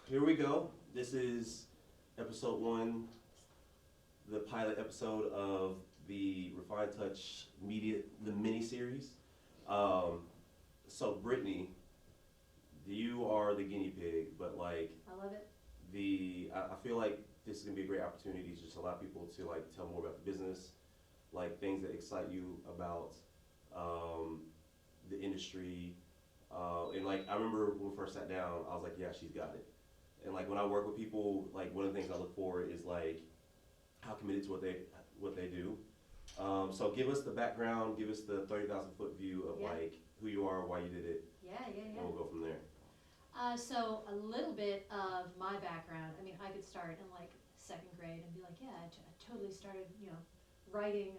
here we go. This is episode one, the pilot episode of the Refined Touch Media, the mini series. Um, so Brittany, you are the guinea pig, but like I love it. I feel like this is gonna be a great opportunity to just allow people to like tell more about the business, like things that excite you about um, the industry. And like I remember when we first sat down, I was like, yeah, she's got it. And like when I work with people, like one of the things I look for is like how committed to what they do. So give us the background, give us the 30,000 foot view of Yeah. like who you are, why you did it, Yeah, yeah, and yeah. we'll go from there. So a little bit of my background. I mean, I could start in like second grade and be like, yeah, I totally started, writing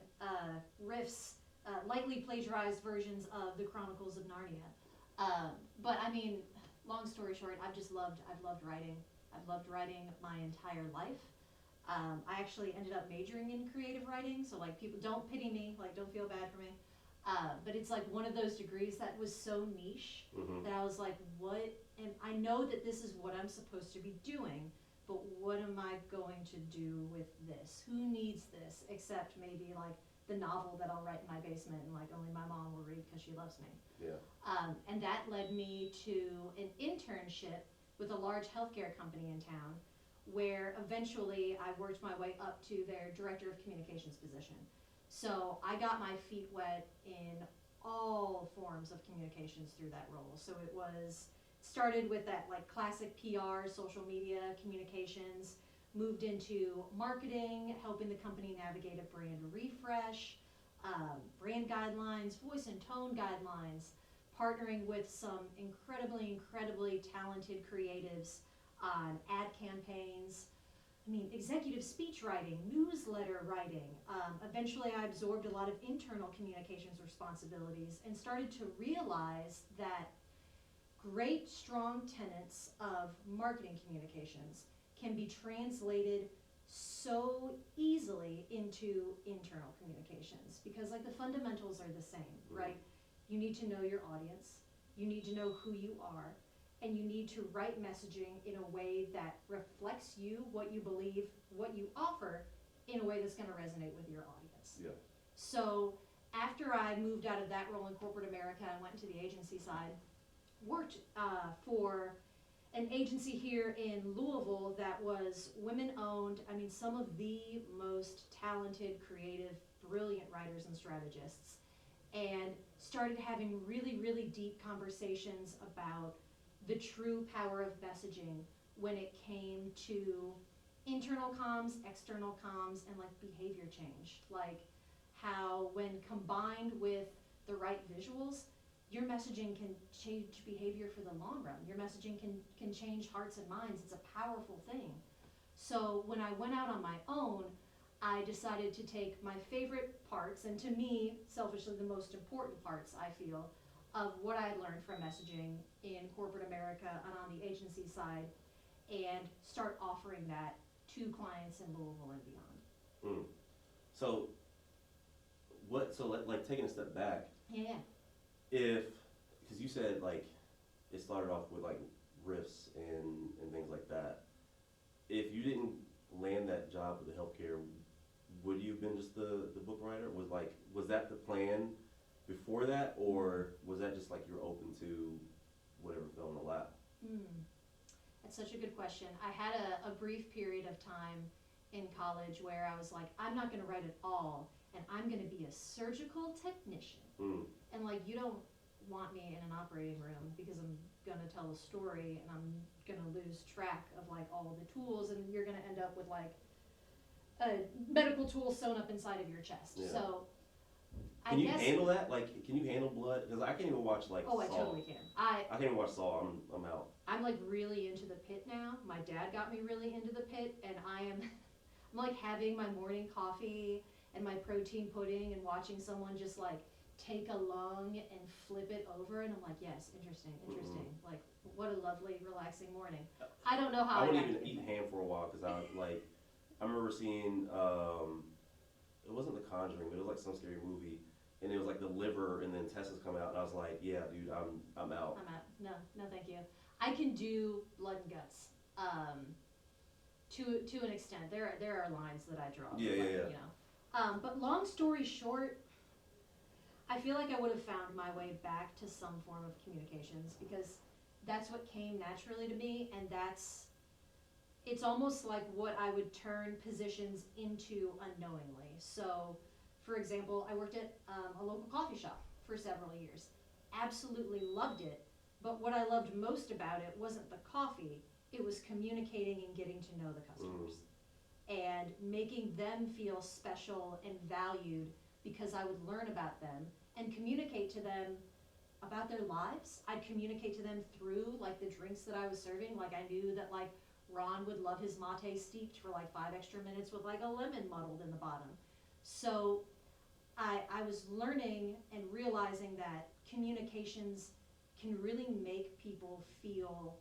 riffs, lightly plagiarized versions of the Chronicles of Narnia. But I mean, long story short, I've loved writing. I've loved writing my entire life. I actually ended up majoring in creative writing, so like people don't pity me, like don't feel bad for me. But it's like one of those degrees that was so niche Mm-hmm. that I was like, what? And I know that this is what I'm supposed to be doing, but what am I going to do with this? Who needs this except maybe like the novel that I'll write in my basement and like only my mom will read because she loves me. Yeah. And that led me to an internship with a large healthcare company in town where eventually I worked my way up to their director of communications position. So I got my feet wet in all forms of communications through that role. So it was started with that like classic PR, social media communications, moved into marketing, helping the company navigate a brand refresh, brand guidelines, voice and tone guidelines, partnering with some incredibly talented creatives on ad campaigns. I mean, executive speech writing, newsletter writing. Eventually, I absorbed a lot of internal communications responsibilities and started to realize that great, strong tenets of marketing communications can be translated so easily into internal communications because, like, the fundamentals are the same, right? You need to know your audience, you need to know who you are, and you need to write messaging in a way that reflects you, what you believe, what you offer, in a way that's going to resonate with your audience. Yeah. So after I moved out of that role in corporate America and went into the agency side, worked for an agency here in Louisville that was women owned. I mean, some of the most talented, creative, brilliant writers and strategists, and started having really deep conversations about the true power of messaging when it came to internal comms, external comms, and like behavior change. Like how when combined with the right visuals, your messaging can change behavior for the long run. Your messaging can change hearts and minds. It's a powerful thing. So when I went out on my own, I decided to take my favorite parts, and to me, selfishly, the most important parts, I feel, of what I had learned from messaging in corporate America and on the agency side, and start offering that to clients in Louisville and beyond. Mm. So like taking a step back, Yeah. if because you said like it started off with like riffs and things like that. If you didn't land that job with the healthcare, would you have been just the book writer? Was that the plan before that, or was that just like you're open to whatever fell in the lap? Mm. That's such a good question. I had a brief period of time in college where I was like, I'm not going to write at all, and I'm going to be a surgical technician. Mm. And like, you don't want me in an operating room because I'm going to tell a story and I'm going to lose track of like all the tools, and you're going to end up with like a medical tool sewn up inside of your chest. Yeah. So I Can you guess. handle that? Like, can you handle blood? Because I can't even watch like Oh, I Saw. totally can. I can't even watch Saw. I'm out. I'm like really into the pit now. My dad got me really into the pit, and I'm like having my morning coffee and my protein pudding and watching someone just like take a lung and flip it over, and I'm like, yes, interesting. Mm-hmm. Like, what a lovely, relaxing morning. I don't know how I I wouldn't got even to eat it. ham for a while because I remember seeing it wasn't The Conjuring, but it was like some scary movie, and it was like the liver and the intestines come out, and I was like, yeah, dude, I'm out. I'm out. No, thank you. I can do blood and guts. to an extent. There are lines that I draw. Yeah, but, yeah, yeah. You know. But long story short, I feel like I would have found my way back to some form of communications because that's what came naturally to me, and it's almost like what I would turn positions into unknowingly. So, for example, I worked at a local coffee shop for several years. Absolutely loved it, but what I loved most about it wasn't the coffee, it was communicating and getting to know the customers. And making them feel special and valued because I would learn about them and communicate to them about their lives. I'd communicate to them through like the drinks that I was serving. Like I knew that like Ron would love his mate steeped for like 5 extra minutes with like a lemon muddled in the bottom. So I was learning and realizing that communications can really make people feel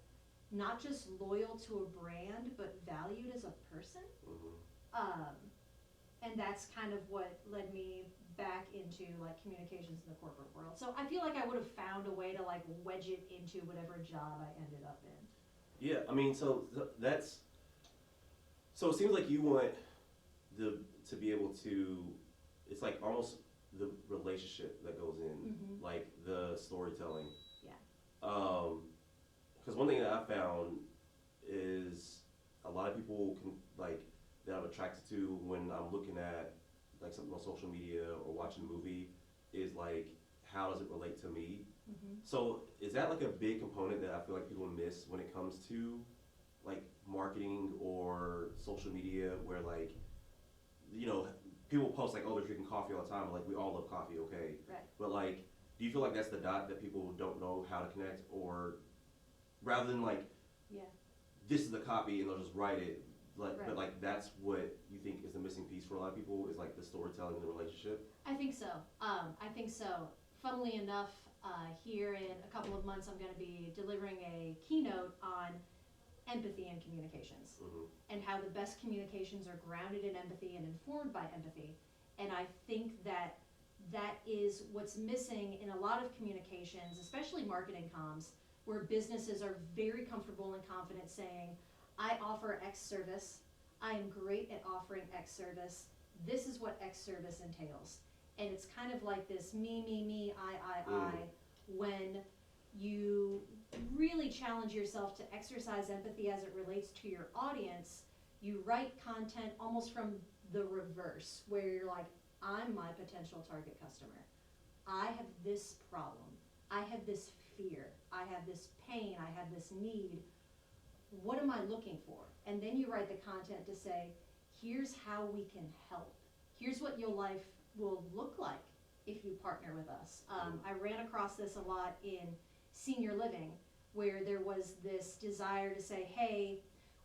not just loyal to a brand, but valued as a person. And that's kind of what led me back into like communications in the corporate world. So I feel like I would have found a way to like wedge it into whatever job I ended up in. Yeah, I mean, so so it seems like you want to be able to, it's like almost the relationship that goes in, like the storytelling. Yeah. Because one thing that I found is a lot of people can like that I'm attracted to when I'm looking at like something on social media or watching a movie is like how does it relate to me? So is that like a big component that I feel like people miss when it comes to like marketing or social media where like, you know, people post like, oh, they're drinking coffee all the time. Like we all love coffee, okay. Right. But like, do you feel like that's the dot that people don't know how to connect, or rather than like, this is the copy and they'll just write it, like, but like that's what you think is the missing piece for a lot of people is like the storytelling and the relationship? I think so. I think so. Funnily enough, here in a couple of months, I'm going to be delivering a keynote on empathy and communications and how the best communications are grounded in empathy and informed by empathy. And I think that is what's missing in a lot of communications, especially marketing comms, where businesses are very comfortable and confident saying, I offer X service, I am great at offering X service, this is what X service entails. And it's kind of like this me, I, when you really challenge yourself to exercise empathy as it relates to your audience, you write content almost from the reverse, where you're like, I'm my potential target customer. I have this problem. I have this fear. I have this pain. I have this need. What am I looking for? And then you write the content to say, here's how we can help. Here's what your life will look like if you partner with us. I ran across this a lot in senior living, where there was this desire to say, hey,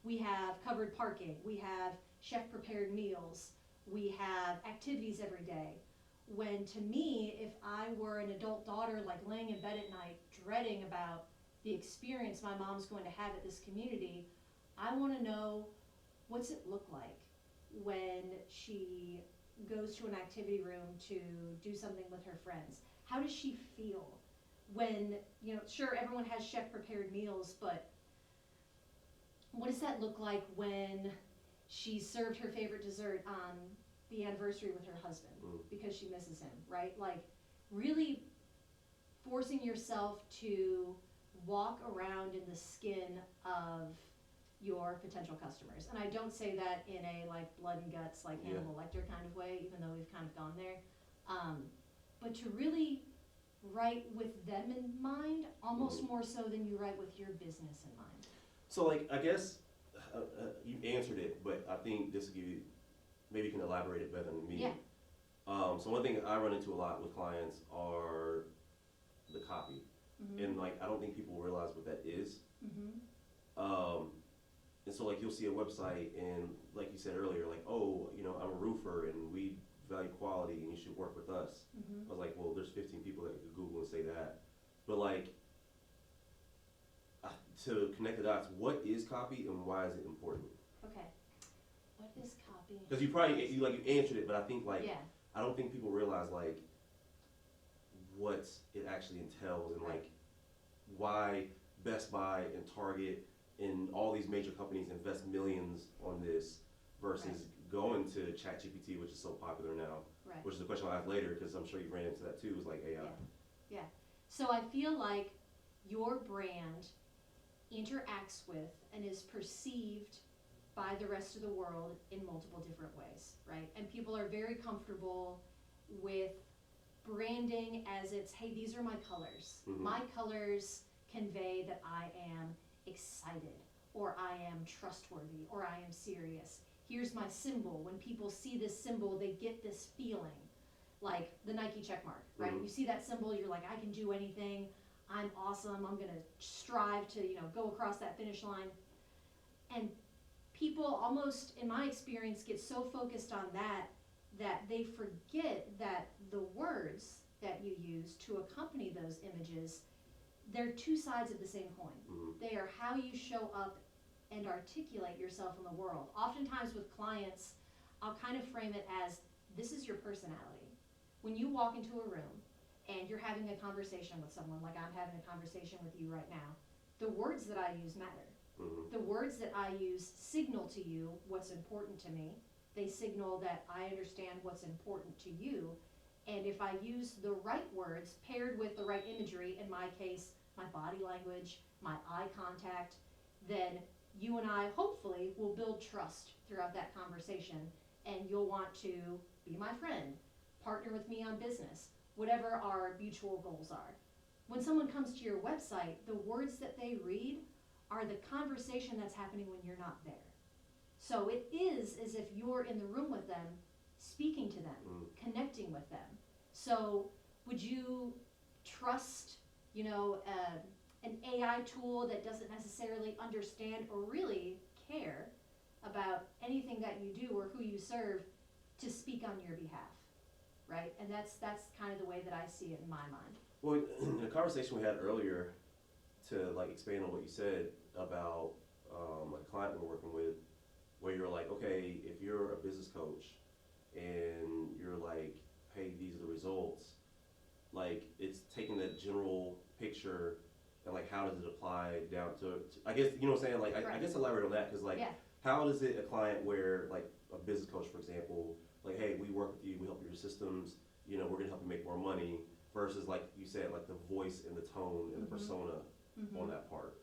we have covered parking, we have chef prepared meals, we have activities every day. When to me, if I were an adult daughter like laying in bed at night dreading about the experience my mom's going to have at this community, I want to know, what's it look like when she goes to an activity room to do something with her friends? How does she feel when, you know, sure, everyone has chef prepared meals, but what does that look like when she served her favorite dessert on the anniversary with her husband because she misses him, right? Like really forcing yourself to walk around in the skin of your potential customers. And I don't say that in a like blood and guts, like Hannibal Lecter kind of way, even though we've kind of gone there. But to really write with them in mind, almost more so than you write with your business in mind. So like, I guess you answered it, but I think this will give you, maybe you can elaborate it better than me. Yeah. So one thing I run into a lot with clients are the copy. And like, I don't think people realize what that is. And so like, you'll see a website and like you said earlier, like, oh, you know, I'm a roofer and we value quality and you should work with us. I was like, well, there's 15 people that could Google and say that. But like, to connect the dots, what is copy and why is it important? Okay. What is copy? Because you probably, you answered it, but I think like, Yeah. I don't think people realize like what it actually entails and like why Best Buy and Target and all these major companies invest millions on this versus going to ChatGPT, which is so popular now. Right. Which is a question I'll ask later because I'm sure you've ran into that too. Is like AI. Yeah. So I feel like your brand interacts with and is perceived by the rest of the world in multiple different ways, right? And people are very comfortable with branding as it's, hey, these are my colors. Mm-hmm. My colors convey that I am excited, or I am trustworthy, or I am serious. Here's my symbol. When people see this symbol, they get this feeling, like the Nike check mark, right? Mm-hmm. You see that symbol, you're like, I can do anything. I'm awesome. I'm gonna strive to, go across that finish line. And people almost, in my experience, get so focused on that they forget that the words that you use to accompany those images, they're two sides of the same coin. Mm-hmm. They are how you show up and articulate yourself in the world. Oftentimes with clients, I'll kind of frame it as, this is your personality. When you walk into a room and you're having a conversation with someone, like I'm having a conversation with you right now, the words that I use matter. Mm-hmm. The words that I use signal to you what's important to me. They signal that I understand what's important to you. And if I use the right words paired with the right imagery, in my case, my body language, my eye contact, then you and I hopefully will build trust throughout that conversation, and you'll want to be my friend, partner with me on business, whatever our mutual goals are. When someone comes to your website, the words that they read are the conversation that's happening when you're not there. So it is as if you're in the room with them, speaking to them, connecting with them. So would you trust, an AI tool that doesn't necessarily understand or really care about anything that you do or who you serve to speak on your behalf, right? And that's kind of the way that I see it in my mind. Well, in the conversation we had earlier, to expand on what you said about a client we're working with, where you're like, okay, if you're a business coach and you're like, hey, these are the results, it's taking that general picture and how does it apply down to I guess, you know what I'm saying? Right. I guess elaborate on that, because how does it a client where a business coach, for example, hey, we work with you, we help your systems, we're gonna help you make more money, versus you said, the voice and the tone and the persona on that part.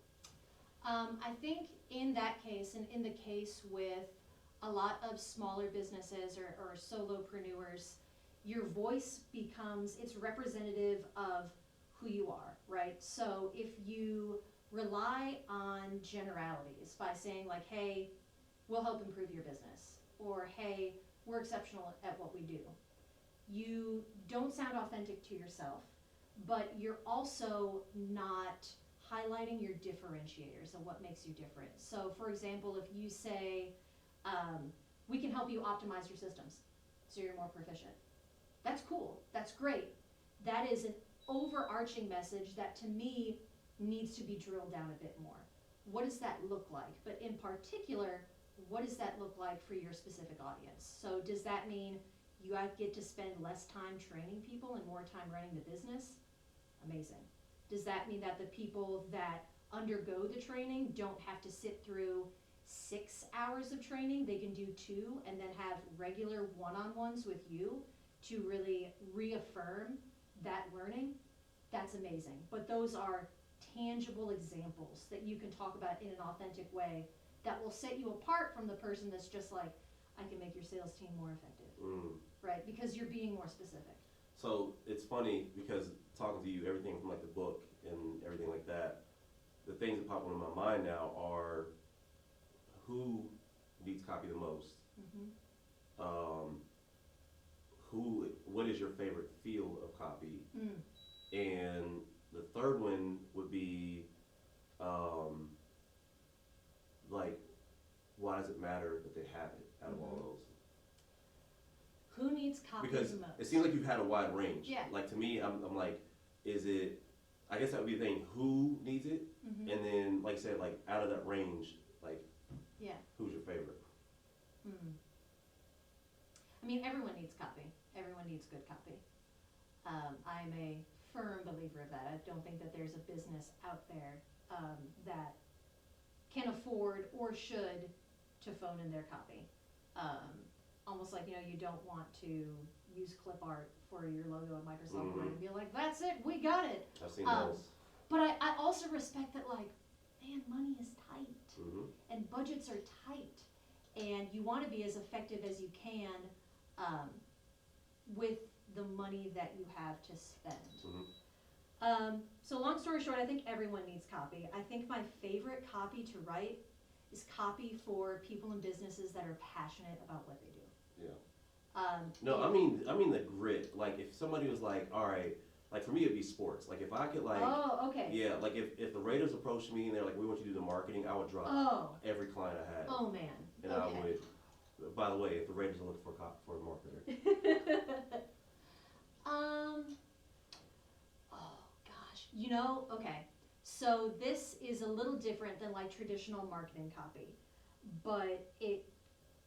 I think in that case, and in the case with a lot of smaller businesses or solopreneurs, your voice becomes, it's representative of who you are, right? So if you rely on generalities by saying hey, we'll help improve your business, or hey, we're exceptional at what we do, you don't sound authentic to yourself, but you're also not highlighting your differentiators of what makes you different. So for example, if you say, we can help you optimize your systems so you're more proficient. That's cool, that's great. That is an overarching message that to me needs to be drilled down a bit more. What does that look like? But in particular, what does that look like for your specific audience? So does that mean you get to spend less time training people and more time running the business? Amazing. Does that mean that the people that undergo the training don't have to sit through 6 hours of training? They can do 2 and then have regular one-on-ones with you to really reaffirm that learning? That's amazing. But those are tangible examples that you can talk about in an authentic way that will set you apart from the person that's just I can make your sales team more effective, right? Because you're being more specific. So it's funny because talking to you, everything from the book and everything like that, the things that pop into my mind now are who needs copy the most, what is your favorite field of copy, and the third one would be why does it matter that they have it out of all those? Who needs copy Because the most? it seems like you've had a wide range. Yeah. To me, I'm is it, I guess that would be the thing, who needs it? And then, like I said, out of that range, who's your favorite? I mean, everyone needs copy. Everyone needs good copy. I'm a firm believer of that. I don't think that there's a business out there that can afford or should to phone in their copy. Almost like, you don't want to use clip art for your logo in Microsoft Word and be like, that's it, we got it. I've seen those. But I also respect that, like, man, money is tight and budgets are tight, and you want to be as effective as you can with the money that you have to spend. So long story short, I think everyone needs copy. I think my favorite copy to write is copy for people and businesses that are passionate about what they do. Yeah. No, I mean the grit. Like if somebody was like, all right, like for me it'd be sports. Like if I could like. Oh, okay. Yeah, like if the Raiders approached me and they're like, we want you to do the marketing, I would drop every client I had. Oh man. And okay. I would. By the way, if the Raiders are looking for a marketer. Oh gosh, okay. So this is a little different than like traditional marketing copy, but it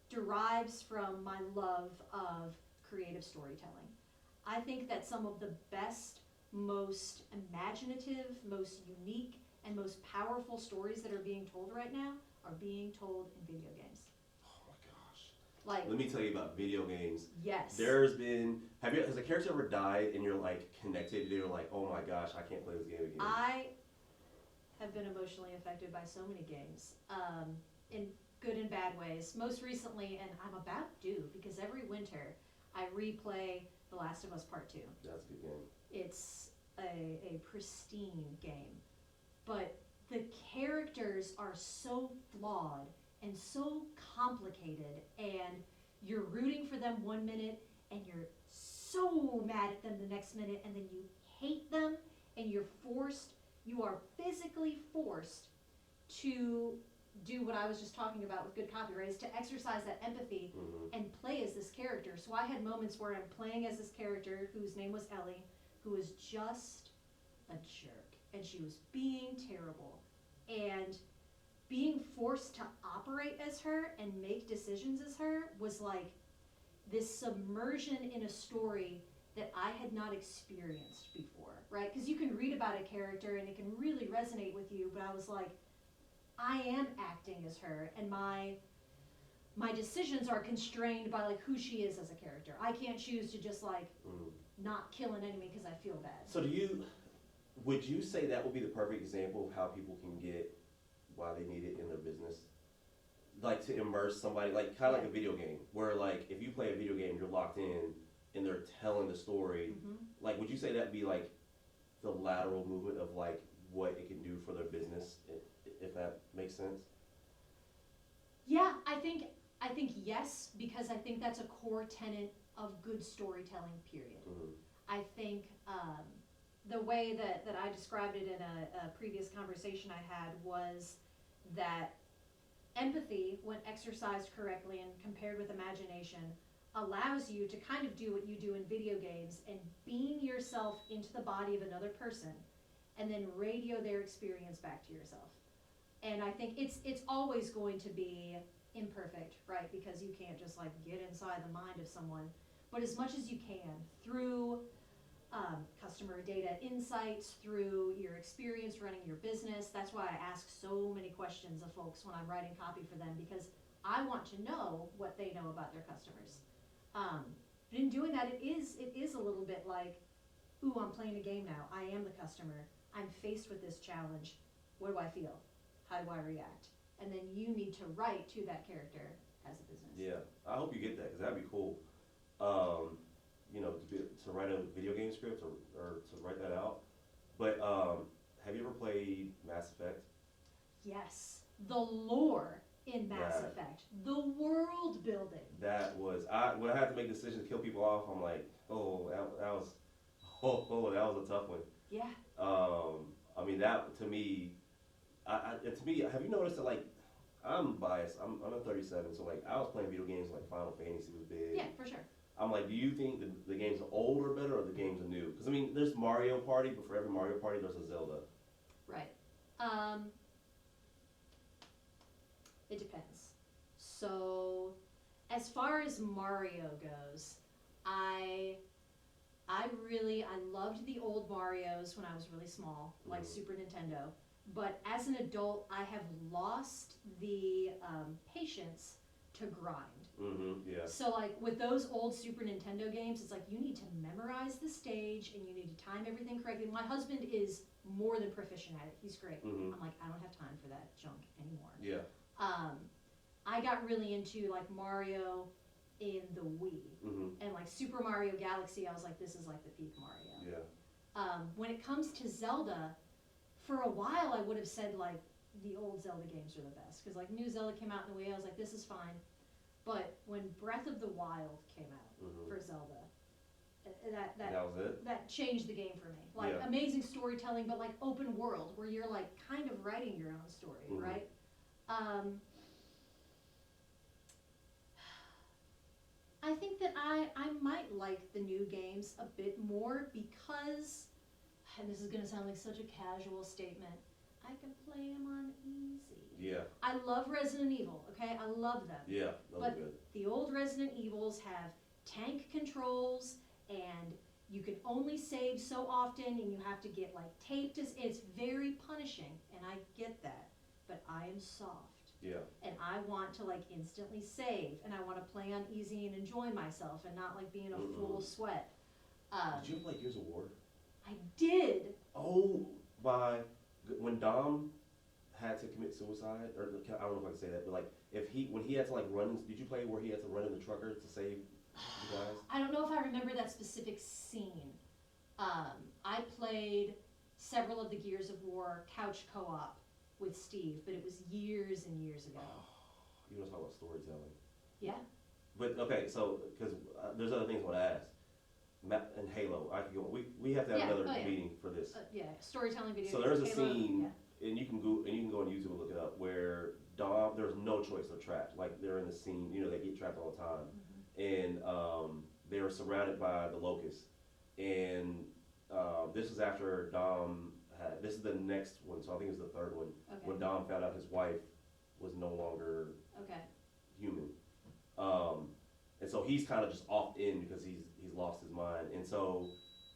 derives from my love of creative storytelling. I think that some of the best, most imaginative, most unique, and most powerful stories that are being told right now are being told in video games. Oh my gosh. Like, let me tell you about video games. Yes. Has a character ever died and you're like connected, you're like, oh my gosh, I can't play this game again? I have been emotionally affected by so many games, in good and bad ways. Most recently, and I'm about due, because every winter I replay The Last of Us Part 2. That's a good game. It's a pristine game. But the characters are so flawed and so complicated, and you're rooting for them one minute, and you're so mad at them the next minute, and then you hate them, and you are physically forced to do what I was just talking about with good copyright, is to exercise that empathy and play as this character. So I had moments where I'm playing as this character whose name was Ellie, who was just a jerk, and she was being terrible, and being forced to operate as her and make decisions as her was like this submersion in a story that I had not experienced before, right? Because you can read about a character and it can really resonate with you, but I was like, I am acting as her, and my decisions are constrained by like who she is as a character. I can't choose to just like not kill an enemy because I feel bad. So would you say that would be the perfect example of how people can get why they need it in their business? Like to immerse somebody, like kind of like a video game, where like if you play a video game, you're locked in and they're telling the story. Like would you say that'd be like the lateral movement of like what it can do for their business, if that makes sense? Yeah, I think yes, because I think that's a core tenet of good storytelling, period. I think the way that I described it in a previous conversation I had was that empathy, when exercised correctly and compared with imagination, allows you to kind of do what you do in video games and beam yourself into the body of another person and then radio their experience back to yourself. And I think it's always going to be imperfect, right? Because you can't just like get inside the mind of someone. But as much as you can, through customer data insights, through your experience running your business. That's why I ask so many questions of folks when I'm writing copy for them, because I want to know what they know about their customers. But in doing that, it is a little bit like, ooh, I'm playing a game now. I am the customer. I'm faced with this challenge. What do I feel? How do I react? And then you need to write to that character as a business. Yeah, I hope you get that, because that'd be cool. To write a video game script or to write that out. But have you ever played Mass Effect? Yes, the lore in Mass Effect, the world building. That was when I had to make decisions to kill people off. I'm like, that was a tough one. Yeah. I mean that to me, have you noticed that like I'm biased. I'm 37, so like I was playing video games like Final Fantasy was big. Yeah, for sure. I'm like, do you think the games are old are better or the games are new? Because I mean, there's Mario Party, but for every Mario Party, there's a Zelda. Right. It depends. So, as far as Mario goes, I loved the old Marios when I was really small, like Super Nintendo. but as an adult, I have lost the patience to grind. Yeah. So like with those old Super Nintendo games, it's like you need to memorize the stage and you need to time everything correctly. My husband is more than proficient at it. He's great. I'm like, I don't have time for that junk anymore. Yeah. I got really into like Mario in the Wii and like Super Mario Galaxy. I was like, this is like the peak Mario. Yeah. When it comes to Zelda, for a while I would have said like the old Zelda games are the best because like new Zelda came out in the Wii. I was like, this is fine. But when Breath of the Wild came out for Zelda, that was it? that changed the game for me. Like amazing storytelling, but like open world where you're like kind of writing your own story, right? I think that I might like the new games a bit more because, and this is going to sound like such a casual statement, I can play them on easy. Yeah. I love Resident Evil, okay? I love them. Yeah, those are good. The old Resident Evils have tank controls and you can only save so often and you have to get like taped. It's very punishing and I get that, but I am soft. Yeah. And I want to like instantly save and I want to play on easy and enjoy myself and not like be in a full sweat. Did you play Gears of War? I did. Oh, when Dom had to commit suicide, or I don't know if I can say that, but like when he had to like run, did you play where he had to run in the trucker to save you guys? I don't know if I remember that specific scene. I played several of the Gears of War couch co-op with Steve, but it was years and years ago. You want to talk about storytelling? Yeah. But okay, so because there's other things I want to ask. And Halo, I could go. We have to have another meeting for this. Yeah, storytelling videos. So there's a Halo, scene, and you can go on YouTube and look it up, where Dom, there's no choice, they're trapped. Like they're in the scene, they get trapped all the time, and they were surrounded by the locusts. And this is after Dom had. This is the next one, so I think it was the third one, when Dom found out his wife was no longer human. And so he's kind of just off in because he's lost his mind. And so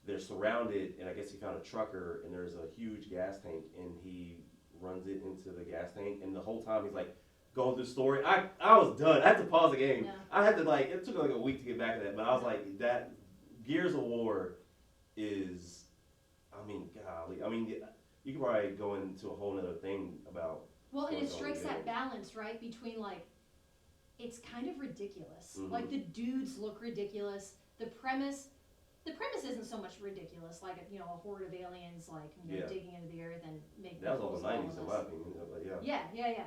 they're surrounded, and I guess he found a trucker, and there's a huge gas tank, and he runs it into the gas tank. And the whole time he's like going through the story. I was done. I had to pause the game. Yeah. I had to it took like a week to get back to that, but I was like, that Gears of War is, golly. You could probably go into a whole other thing about. Well, and it strikes that balance, right, between it's kind of ridiculous. Like the dudes look ridiculous. The premise isn't so much ridiculous, like a horde of aliens digging into the earth and making. That was all the '90s, in my opinion. But yeah. Yeah.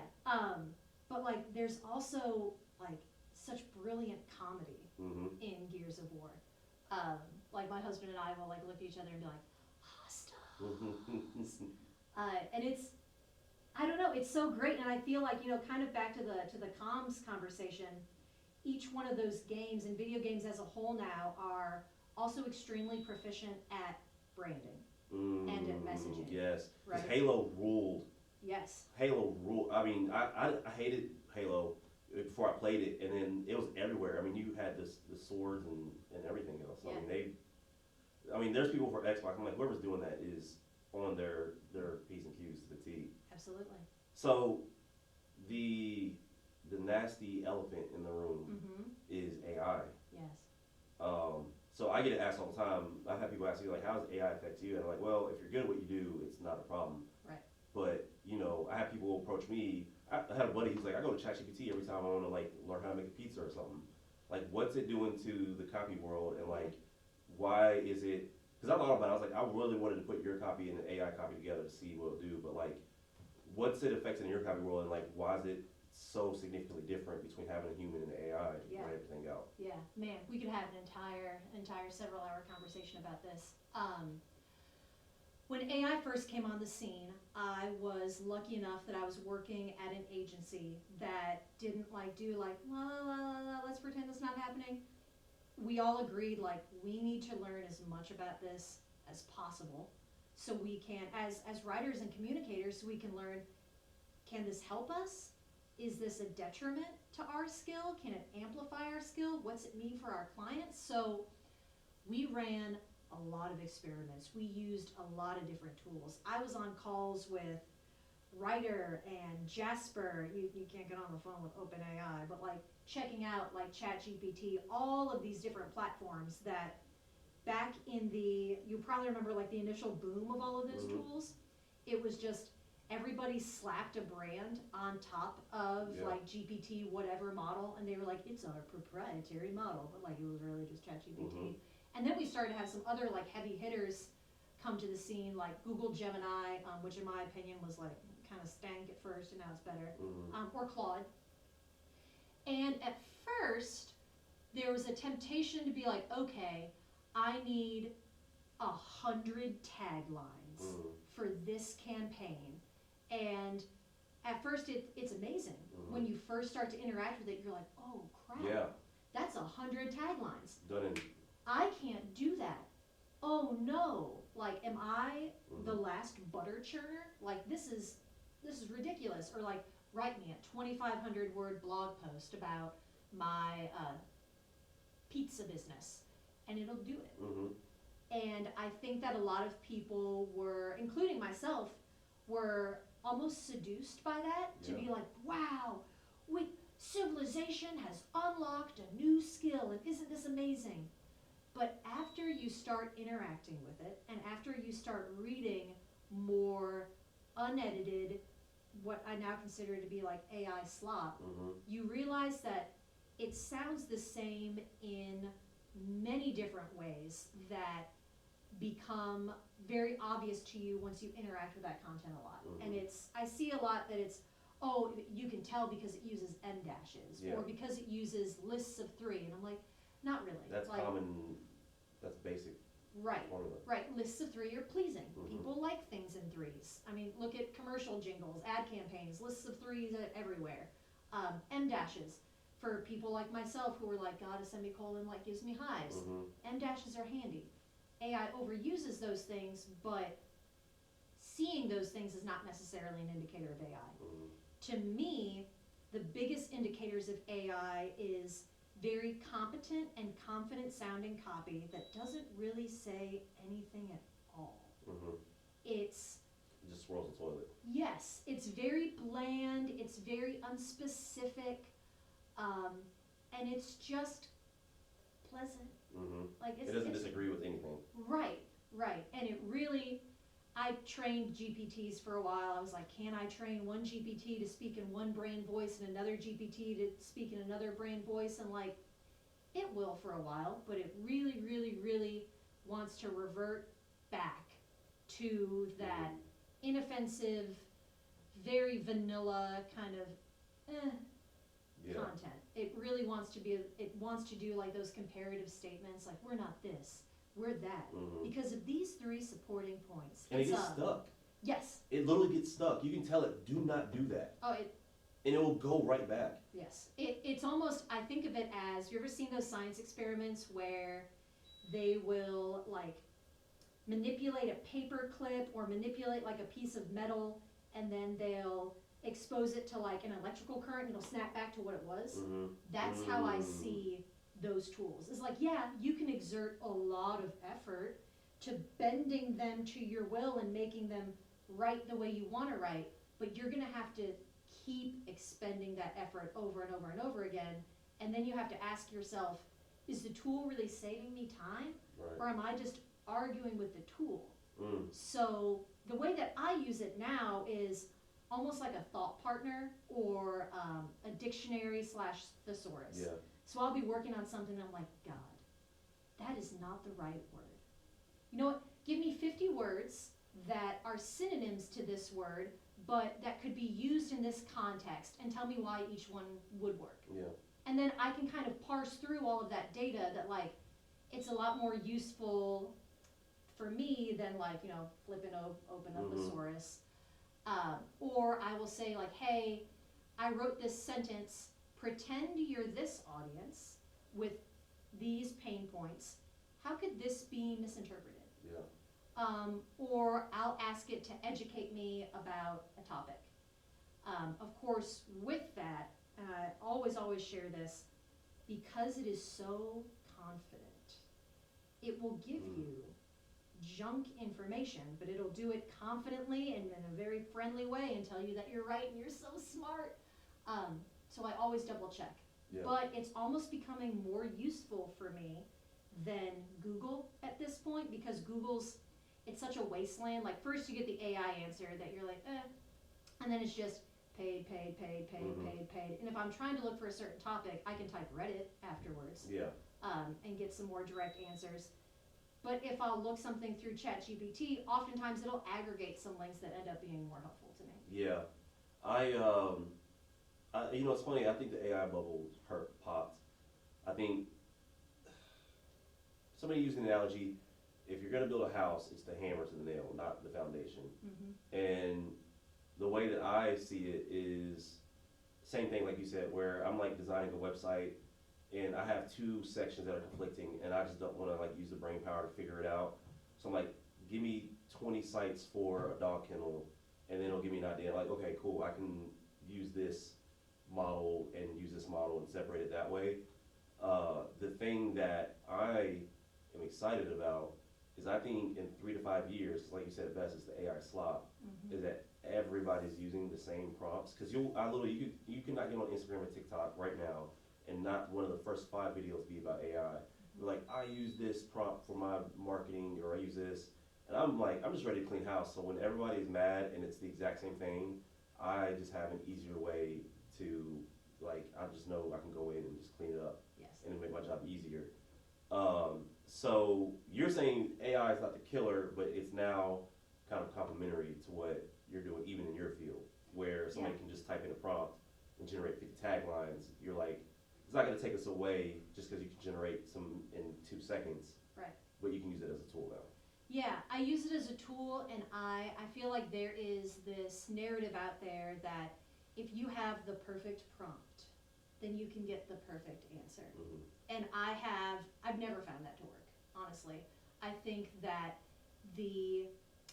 But there's also such brilliant comedy in Gears of War. My husband and I will look at each other and be like, hostiles. And it's. I don't know, it's so great, and I feel like, kind of back to the comms conversation, each one of those games and video games as a whole now are also extremely proficient at branding and at messaging. Yes, right? Halo ruled. Yes. Halo ruled. I hated Halo before I played it, and then it was everywhere. You had the swords and everything else. Yeah. There's people for Xbox. I'm like, whoever's doing that is on their P's and Q's to the T. Absolutely. So, the nasty elephant in the room is AI. Yes. So I get it asked all the time. I have people ask me how does AI affect you? And I'm like, well, if you're good at what you do, it's not a problem. Right. But I have people approach me. I had a buddy who's like, I go to ChatGPT every time I want to learn how to make a pizza or something. What's it doing to the copy world? And why is it? Because I thought about it. I was like, I really wanted to put your copy and an AI copy together to see what it'll do. But what's it affecting in your copy world, and why is it so significantly different between having a human and an AI to write everything out? Yeah, man, we could have an entire several-hour conversation about this. When AI first came on the scene, I was lucky enough that I was working at an agency that didn't do la la la la, let's pretend it's not happening. We all agreed we need to learn as much about this as possible. So we can, as writers and communicators, so we can learn, can this help us? Is this a detriment to our skill? Can it amplify our skill? What's it mean for our clients? So we ran a lot of experiments. We used a lot of different tools. I was on calls with Writer and Jasper, you can't get on the phone with OpenAI, but like checking out like ChatGPT, all of these different platforms that back in you probably remember like the initial boom of all of those tools, it was just everybody slapped a brand on top of like GPT whatever model, and they were like, it's our proprietary model, but like it was really just ChatGPT. And then we started to have some other like heavy hitters come to the scene, like Google Gemini, which in my opinion was like kind of stank at first, and now it's better, or Claude. And at first, there was a temptation to be like, okay, I need 100 taglines for this campaign. And at first, it's amazing. When you first start to interact with it, you're like, oh crap, that's 100 taglines. Done in. I can't do that. Oh no, like, am I the last butter churner? Like, this is ridiculous. Or like, write me a 2,500 word blog post about my pizza business, and it'll do it. And I think that a lot of people were, including myself, were almost seduced by that, to be like, wow, civilization has unlocked a new skill, and isn't this amazing? But after you start interacting with it, and after you start reading more unedited, what I now consider to be like AI slop, you realize that it sounds the same in many different ways that become very obvious to you once you interact with that content a lot. And I see a lot that it's, oh, you can tell because it uses M dashes, or because it uses lists of 3, and I'm like, not really. That's like, common, that's basic formula. Right, lists of 3 are pleasing. People like things in 3s. I mean, look at commercial jingles, ad campaigns, lists of 3s everywhere. M dashes, for people like myself who are like, God, a semicolon like gives me hives. M dashes are handy. AI overuses those things, but seeing those things is not necessarily an indicator of AI. To me, the biggest indicators of AI is very competent and confident sounding copy that doesn't really say anything at all. It just swirls the toilet. Yes, it's very bland, it's very unspecific, and it's just pleasant. Like it doesn't disagree with anything. Right. And it really, I trained GPTs for a while. I was like, can I train one GPT to speak in one brand voice and another GPT to speak in another brand voice? And like, it will for a while, but it really, really, really wants to revert back to that inoffensive, very vanilla kind of content. It really wants to do like those comparative statements, like, we're not this, we're that, because of these 3 supporting points. And it gets stuck. Yes. It literally gets stuck. You can tell it, do not do that. And it will go right back. Yes. It's almost, I think of it as, you ever seen those science experiments where they will like manipulate a paper clip or manipulate like a piece of metal, and then they'll expose it to like an electrical current and it'll snap back to what it was? That's how I see those tools. It's like, yeah, you can exert a lot of effort to bending them to your will and making them write the way you want to write, but you're going to have to keep expending that effort over and over and over again, and then you have to ask yourself, is the tool really saving me time, or am I just arguing with the tool? So the way that I use it now is almost like a thought partner, or a dictionary / thesaurus. So I'll be working on something and I'm like, God, that is not the right word. You know what? Give me 50 words that are synonyms to this word, but that could be used in this context, and tell me why each one would work. And then I can kind of parse through all of that data that like, it's a lot more useful for me than like, flipping open a thesaurus. Or I will say like, hey, I wrote this sentence, pretend you're this audience with these pain points. How could this be misinterpreted? Or I'll ask it to educate me about a topic. Of course, with that, and I always share this, because it is so confident, it will give you junk information, but it'll do it confidently and in a very friendly way and tell you that you're right and you're so smart. So I always double check. Yeah. But it's almost becoming more useful for me than Google at this point, because it's such a wasteland. Like, first you get the AI answer that you're like, and then it's just paid. And if I'm trying to look for a certain topic, I can type Reddit afterwards. Yeah. And get some more direct answers. But if I'll look something through ChatGPT, oftentimes it'll aggregate some links that end up being more helpful to me. Yeah. It's funny, I think the AI bubble popped. I think somebody used an analogy, if you're gonna build a house, it's the hammer to the nail, not the foundation. Mm-hmm. And the way that I see it is same thing like you said, where I'm like designing a website and I have two sections that are conflicting and I just don't wanna like use the brain power to figure it out. So I'm like, give me 20 sites for a dog kennel, and then it'll give me an idea like, okay, cool, I can use this model and use this model and separate it that way. The thing that I am excited about is I think in 3 to 5 years, like you said it best, it's the AI slop, Mm-hmm. is that everybody's using the same prompts. Because you cannot get on Instagram or TikTok right now and not one of the first 5 videos be about AI. You're like, I use this prompt for my marketing, or I use this, and I'm like, I'm just ready to clean house. So when everybody's mad and it's the exact same thing, I just have an easier way to, like, I just know I can go in and just clean it up. Yes. And make my job easier. So you're saying AI is not the killer, but it's now kind of complementary to what you're doing, even in your field, where somebody can just type in a prompt and generate 50 taglines. You're like, it's not going to take us away just because you can generate some in 2 seconds. Right. But you can use it as a tool now. Yeah, I use it as a tool, and I feel like there is this narrative out there that if you have the perfect prompt, then you can get the perfect answer. Mm-hmm. And I've never found that to work, honestly. I think that the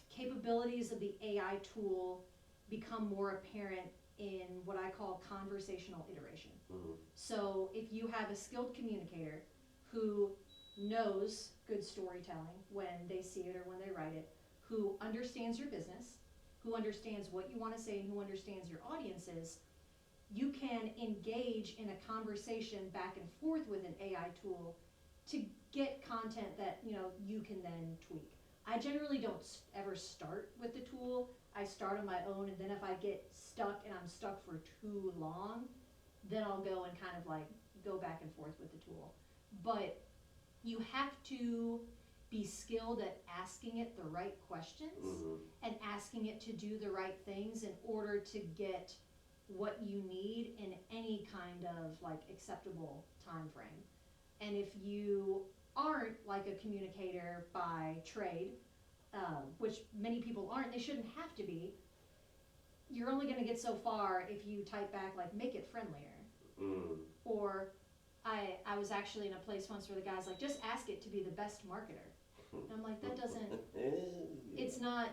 capabilities of the AI tool become more apparent in what I call conversational iteration. Mm-hmm. So if you have a skilled communicator who knows good storytelling when they see it or when they write it, who understands your business, who understands what you want to say, and who understands your audiences, you can engage in a conversation back and forth with an AI tool to get content that you can then tweak. I generally don't ever start with the tool. I start on my own, and then if I get stuck and I'm stuck for too long, then I'll go and kind of like go back and forth with the tool. But you have to be skilled at asking it the right questions, Mm-hmm. and asking it to do the right things in order to get what you need in any kind of like acceptable time frame. And if you aren't like a communicator by trade, which many people aren't, they shouldn't have to be, you're only going to get so far if you type back like, make it friendlier. Mm. Or I was actually in a place once where the guy's like, just ask it to be the best marketer. And I'm like, that doesn't, it's not,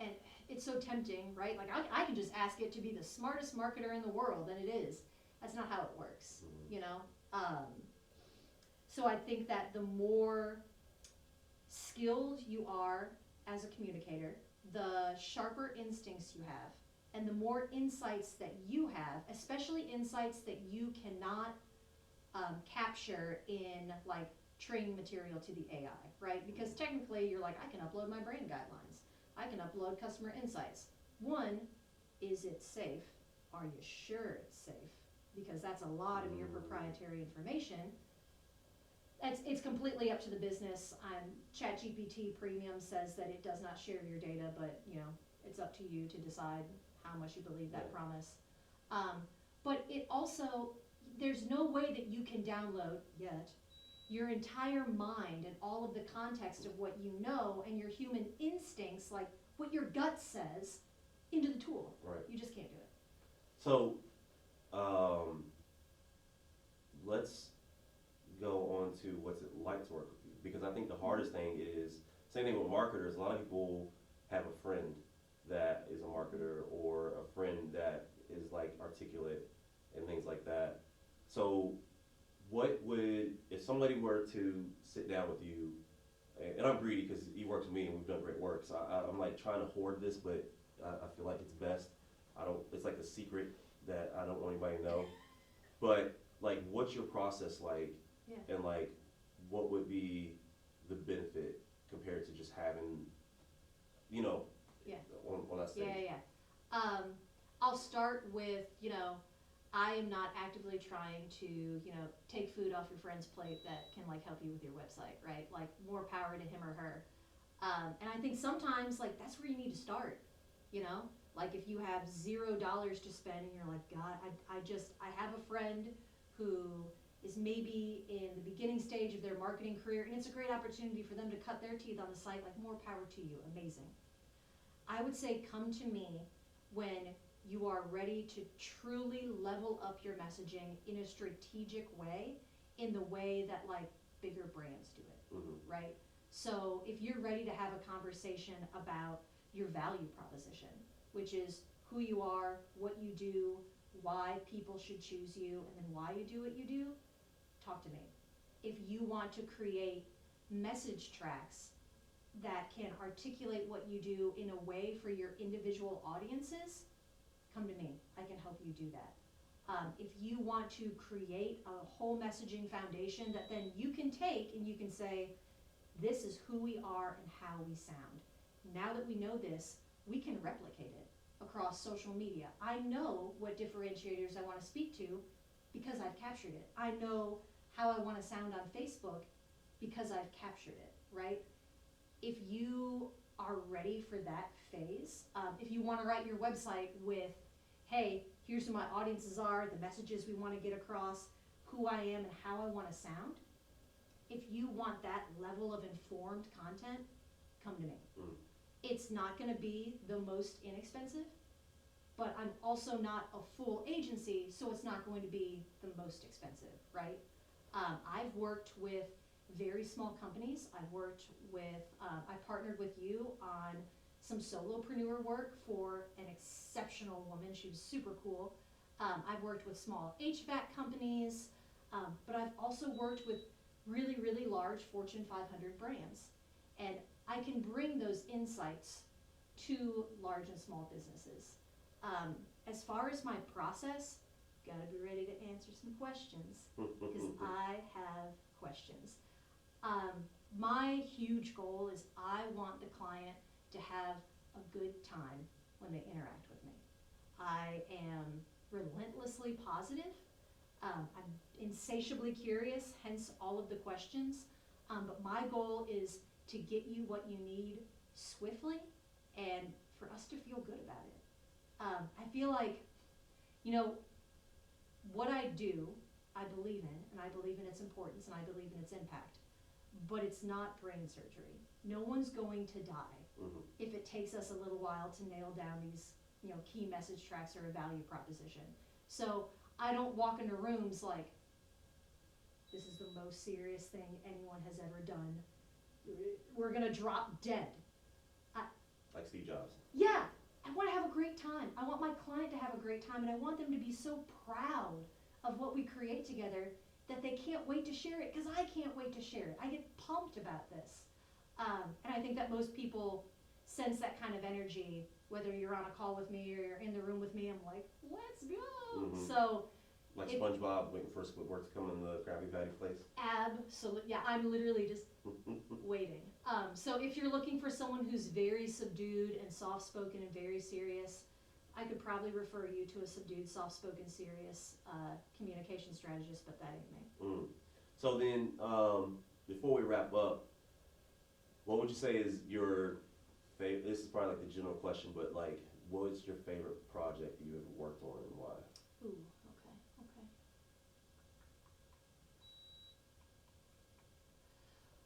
and it's so tempting, right? Like I can just ask it to be the smartest marketer in the world, and it is. That's not how it works, So I think that the more skilled you are as a communicator, the sharper instincts you have, and the more insights that you have, especially insights that you cannot capture in like training material to the AI, right? Because technically you're like, I can upload my brand guidelines. I can upload customer insights. One, is it safe? Are you sure it's safe? Because that's a lot of your proprietary information. It's completely up to the business. ChatGPT Premium says that it does not share your data, but it's up to you to decide how much you believe that promise. But it also, there's no way that you can download yet your entire mind and all of the context of what you know and your human instincts, like what your gut says, into the tool. Right. You just can't do it. So, let's go on to what's it like to work with you, because I think the hardest thing is, same thing with marketers, a lot of people have a friend that is a marketer, or a friend that is like articulate and things like that. So what would, if somebody were to sit down with you and I'm greedy because he works with me and we've done great work. So I'm like trying to hoard this, but I feel like it's best. I don't. It's like a secret that I don't want anybody to know. But like, what's your process like? Yeah. And like, what would be the benefit compared to just having, you know, Yeah. on that stage? Yeah. I'll start with, I am not actively trying to, take food off your friend's plate that can like help you with your website, right? Like more power to him or her. And I think sometimes like that's where you need to start, like if you have $0 to spend and you're like, God, I have a friend who is maybe in the beginning stage of their marketing career and it's a great opportunity for them to cut their teeth on the site, like more power to you, amazing. I would say come to me when you are ready to truly level up your messaging in a strategic way, in the way that like bigger brands do it, right? So if you're ready to have a conversation about your value proposition, which is who you are, what you do, why people should choose you, and then why you do what you do, talk to me. If you want to create message tracks that can articulate what you do in a way for your individual audiences, come to me. I can help you do that. If you want to create a whole messaging foundation that then you can take and you can say, this is who we are and how we sound. Now that we know this, we can replicate it across social media. I know what differentiators I want to speak to because I've captured it. I know how I want to sound on Facebook because I've captured it, right? If you are ready for that phase, if you want to write your website with, hey, here's who my audiences are, the messages we want to get across, who I am and how I want to sound, if you want that level of informed content, come to me. It's not going to be the most inexpensive, but I'm also not a full agency, so it's not going to be the most expensive, right? I've worked with very small companies. I've worked with, I partnered with you on some solopreneur work for an exceptional woman. She was super cool. I've worked with small HVAC companies, but I've also worked with really, really large Fortune 500 brands. And I can bring those insights to large and small businesses. As far as my process, gotta be ready to answer some questions because I have questions. My huge goal is I want the client to have a good time when they interact with me. I am relentlessly positive. I'm insatiably curious, hence all of the questions. But my goal is to get you what you need swiftly and for us to feel good about it. I feel like, what I do, I believe in, and I believe in its importance, and I believe in its impact. But it's not brain surgery. No one's going to die if it takes us a little while to nail down these, key message tracks or a value proposition. So I don't walk into rooms like, this is the most serious thing anyone has ever done. We're gonna drop dead. Like Steve Jobs. Yeah, I want to have a great time. I want my client to have a great time, and I want them to be so proud of what we create together that they can't wait to share it, because I can't wait to share it. I get pumped about this. And I think that most people sense that kind of energy, whether you're on a call with me or you're in the room with me. I'm like, let's go. So, like SpongeBob waiting for Squidward to come in the Krabby Patty place. Absolutely. Yeah, I'm literally just waiting. So if you're looking for someone who's very subdued and soft-spoken and very serious, I could probably refer you to a subdued, soft-spoken, serious communication strategist, but that ain't me. So then, before we wrap up, what would you say is your favorite? This is probably like the general question, but like, what's your favorite project you ever worked on and why? Ooh, okay.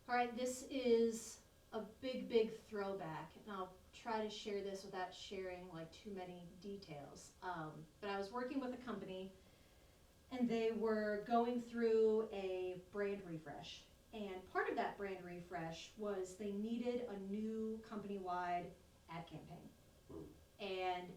All right, this is a big throwback, and I'll try to share this without sharing like too many details. But I was working with a company, and they were going through a brand refresh. And part of that brand refresh was they needed a new company-wide ad campaign. And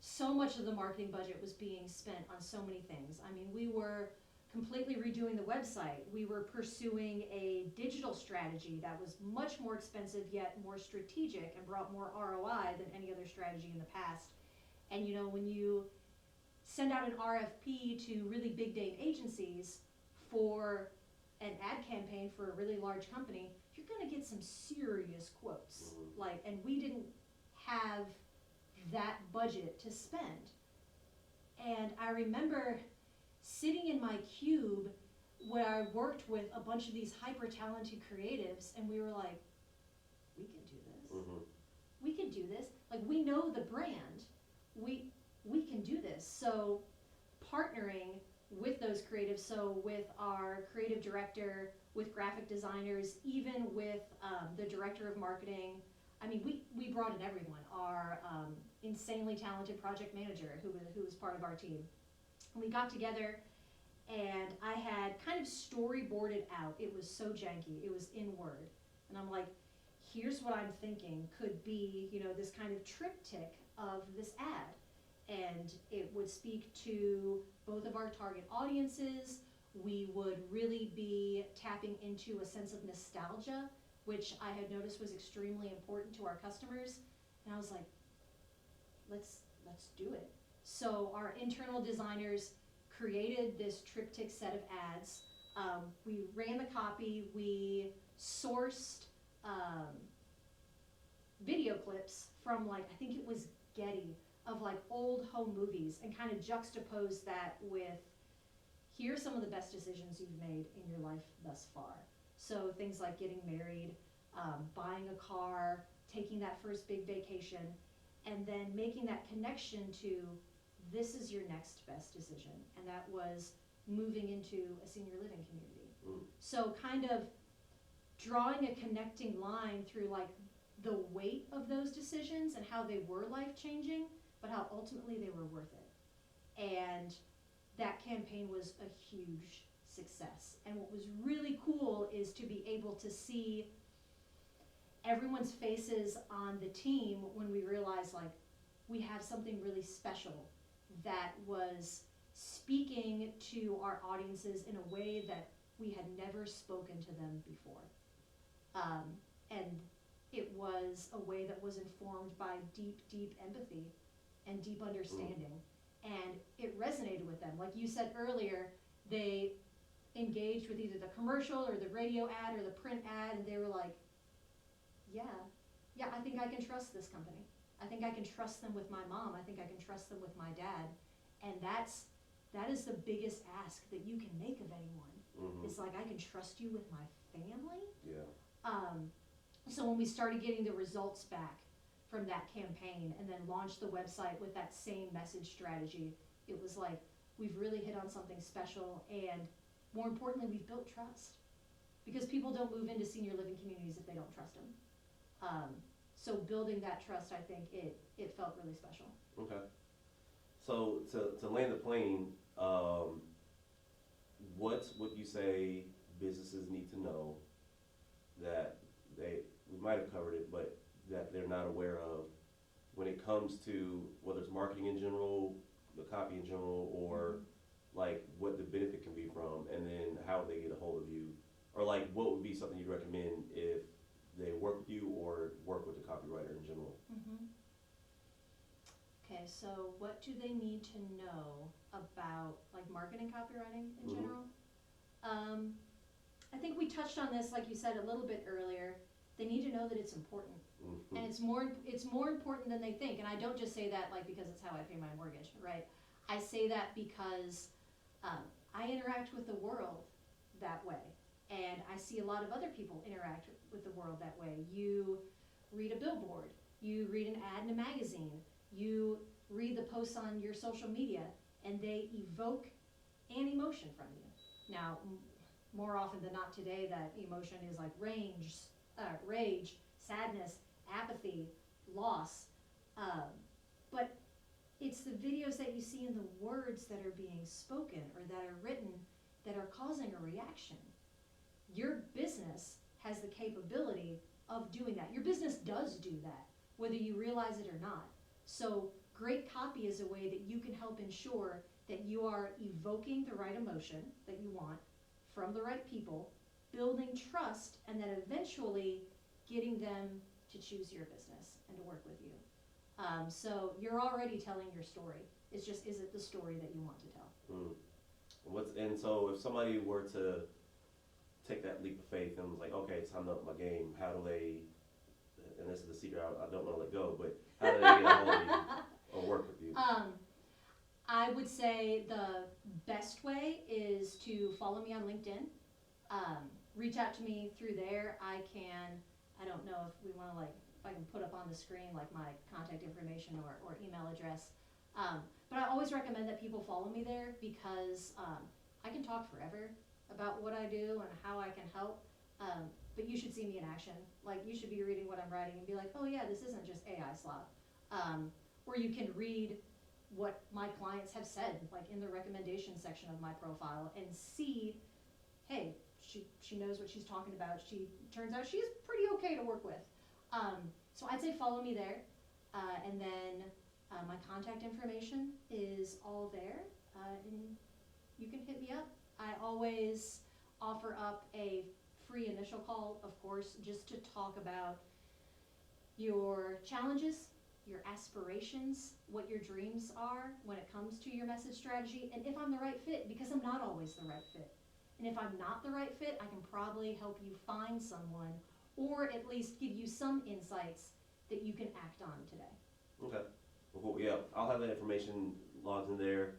so much of the marketing budget was being spent on so many things. I mean, we were completely redoing the website. We were pursuing a digital strategy that was much more expensive yet more strategic and brought more ROI than any other strategy in the past. And you know, when you send out an RFP to really big name agencies for an ad campaign for a really large company, you're gonna get some serious quotes. Like, and we didn't have that budget to spend. And I remember sitting in my cube where I worked with a bunch of these hyper talented creatives, and we were like, we can do this. We can do this. Like, we know the brand. We can do this. So partnering with those creatives, so with our creative director, with graphic designers, even with the director of marketing. I mean, we brought in everyone. Our insanely talented project manager who was part of our team. We got together and I had kind of storyboarded out. It was so janky. It was in Word. And I'm like, here's what I'm thinking could be, you know, this kind of triptych of this ad. And it would speak to both of our target audiences. We would really be tapping into a sense of nostalgia, which I had noticed was extremely important to our customers. And I was like, let's do it. So our internal designers created this triptych set of ads. We ran the copy, we sourced video clips from, like, I think it was Getty, of like old home movies, and kind of juxtaposed that with, here's some of the best decisions you've made in your life thus far. So things like getting married, buying a car, taking that first big vacation, and then making that connection to, this is your next best decision. And that was moving into a senior living community. So kind of drawing a connecting line through like the weight of those decisions and how they were life-changing, but how ultimately they were worth it. And that campaign was a huge success. And what was really cool is to be able to see everyone's faces on the team when we realized, like, we have something really special that was speaking to our audiences in a way that we had never spoken to them before. And it was a way that was informed by deep, deep empathy and deep understanding. And it resonated with them. Like you said earlier, they engaged with either the commercial or the radio ad or the print ad, and they were like, yeah, I think I can trust this company. I think I can trust them with my mom. I think I can trust them with my dad. And that is the biggest ask that you can make of anyone. It's like, I can trust you with my family. So when we started getting the results back from that campaign and then launched the website with that same message strategy, it was like, we've really hit on something special, and more importantly, we've built trust. Because people don't move into senior living communities if they don't trust them. So building that trust, I think it felt really special. Okay. So to land the plane, what would you say businesses need to know that we might have covered it, but that they're not aware of when it comes to whether it's marketing in general, the copy in general, or like what the benefit can be from, and then how they get a hold of you, or like what would be something you'd recommend if they work with you or work with a copywriter in general? Okay, so what do they need to know about like marketing copywriting in general? I think we touched on this, like you said, a little bit earlier. They need to know that it's important. And it's more important than they think. And I don't just say that like because it's how I pay my mortgage, right? I say that because I interact with the world that way. And I see a lot of other people interact with the world that way. You read a billboard, you read an ad in a magazine, you read the posts on your social media, and they evoke an emotion from you. Now, more often than not today, that emotion is like rage, sadness, apathy, loss. But it's the videos that you see in the words that are being spoken or that are written that are causing a reaction. Your business has the capability of doing that. Your business does do that, whether you realize it or not. So great copy is a way that you can help ensure that you are evoking the right emotion that you want from the right people, building trust, and then eventually getting them to choose your business and to work with you. So you're already telling your story. It's just, is it the story that you want to tell? And so if somebody were to take that leap of faith and was like, okay, it's time to up my game, how do they, and this is the secret I don't want to let go, but how do they get a hold of you or work with you? I would say the best way is to follow me on LinkedIn. Reach out to me through there. I don't know if we want to if I can put up on the screen like my contact information or email address. But I always recommend that people follow me there because I can talk forever about what I do and how I can help. But you should see me in action. Like, you should be reading what I'm writing and be like, oh yeah, this isn't just AI slop. Or you can read what my clients have said, like in the recommendation section of my profile, and see, hey, she knows what she's talking about. Turns out she's pretty okay to work with. So I'd say follow me there. And then my contact information is all there. And you can hit me up. I always offer up a free initial call, of course, just to talk about your challenges, your aspirations, what your dreams are when it comes to your message strategy, and if I'm the right fit, because I'm not always the right fit. And if I'm not the right fit, I can probably help you find someone, or at least give you some insights that you can act on today. Okay. Well, yeah, I'll have that information logged in there.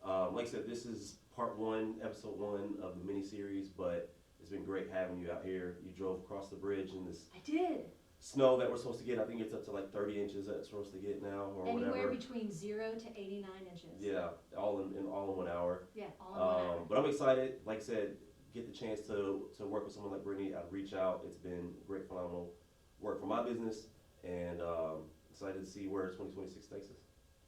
Like I said, this is part 1, episode 1 of the mini-series, but it's been great having you out here. You drove across the bridge in this I did. snow that we're supposed to get. I think it's up to like 30 inches that it's supposed to get now, or Anywhere whatever. between 0 to 89 inches. Yeah, all in 1 hour. Yeah, all in 1 hour. But I'm excited. Like I said, get the chance to work with someone like Brittany. I'd reach out. It's been great, phenomenal work for my business, and excited to see where 2026 takes us.